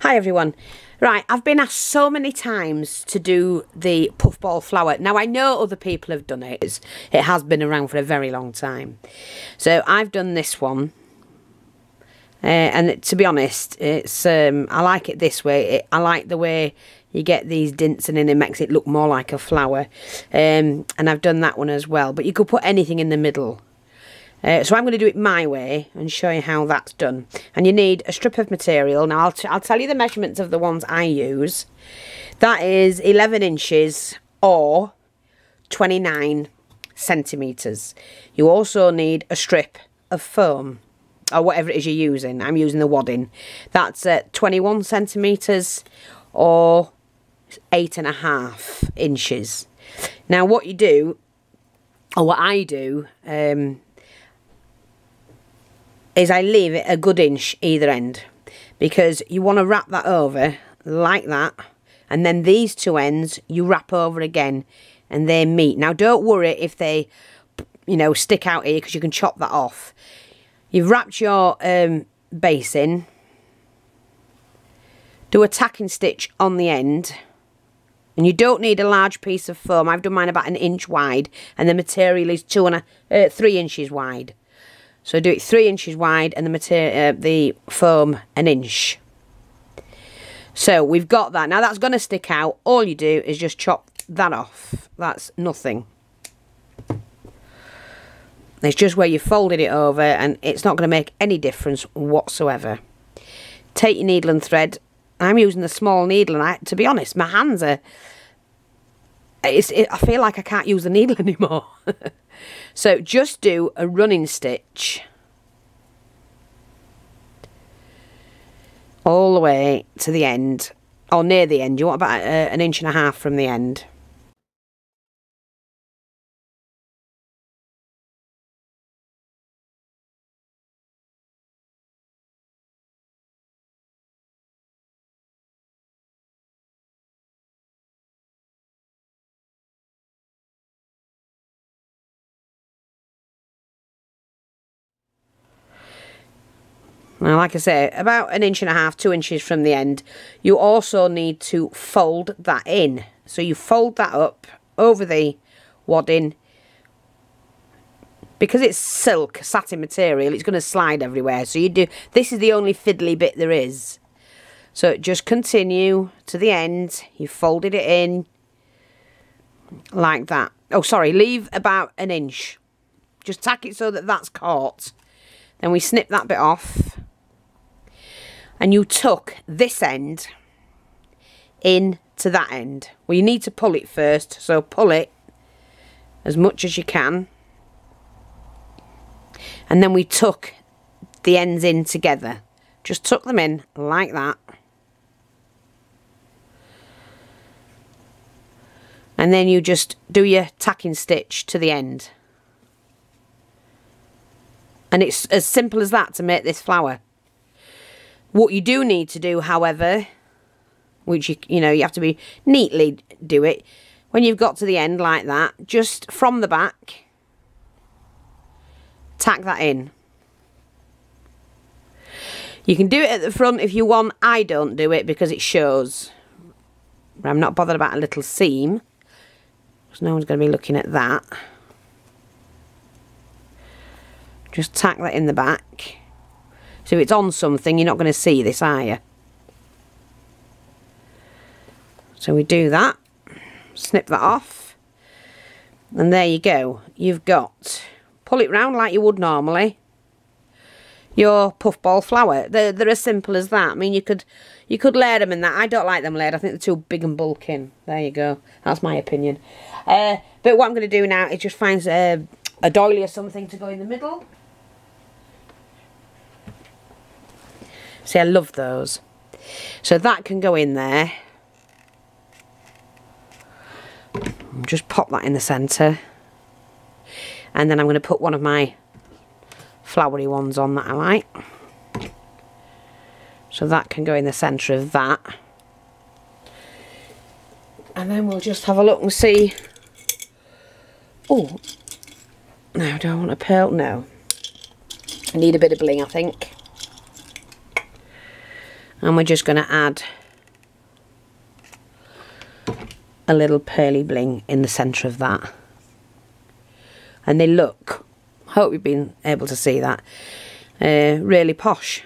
Hi everyone. Right, I've been asked so many times to do the puffball flower. Now I know other people have done it. It has been around for a very long time. So I've done this one. And to be honest, it's I like it this way. I like the way you get these dints in and it makes it look more like a flower. And I've done that one as well. But you could put anything in the middle. So I'm going to do it my way and show you how that's done. And you need a strip of material. Now I'll tell you the measurements of the ones I use. That is 11 inches or 29 centimetres. You also need a strip of foam or whatever it is you're using. I'm using the wadding. That's 21 centimetres or 8.5 inches. Now what you do, or what I do, is I leave it a good inch either end, because you want to wrap that over like that, and then these two ends you wrap over again and they meet. Now don't worry if they, you know, stick out here, because you can chop that off. You've wrapped your base in, do a tacking stitch on the end, and you don't need a large piece of foam. I've done mine about 1 inch wide and the material is 3 inches wide. So do it 3 inches wide and the foam 1 inch. So we've got that. Now that's going to stick out. All you do is just chop that off. That's nothing. It's just where you folded it over, and it's not going to make any difference whatsoever. Take your needle and thread. I'm using the small needle, and to be honest, my hands are... I feel like I can't use the needle anymore. So just do a running stitch all the way to the end, or near the end. You want about 1.5 inches from the end. Now, like I say, about 1.5 inches, 2 inches from the end. You also need to fold that in. So you fold that up over the wadding. Because it's silk, satin material, it's going to slide everywhere. So you do, this is the only fiddly bit there is. So just continue to the end. You folded it in like that. Oh, sorry, leave about 1 inch. Just tack it so that that's caught. Then we snip that bit off. And you tuck this end into that end. Well, you need to pull it first, so pull it as much as you can. And then we tuck the ends in together. Just tuck them in like that. And then you just do your tacking stitch to the end. And it's as simple as that to make this flower. What you do need to do, however, which you know you have to be neatly do it, when you've got to the end like that, just from the back, tack that in. You can do it at the front if you want. I don't do it because it shows. I'm not bothered about a little seam, because no one's going to be looking at that. Just tack that in the back. So if it's on something, you're not going to see this, are you? So we do that. Snip that off. And there you go. You've got, pull it round like you would normally, your puffball flower. They're as simple as that. I mean, you could layer them in that. I don't like them layered. I think they're too big and bulking. There you go. That's my opinion. But what I'm going to do now is just find a doily or something to go in the middle. See, I love those. So that can go in there. Just pop that in the centre. And then I'm going to put one of my flowery ones on that I like. So that can go in the centre of that. And then we'll just have a look and see. Oh, no, do I want a pearl? No. I need a bit of bling, I think. And we're just going to add a little pearly bling in the centre of that. And they look, hope you've been able to see that, really posh.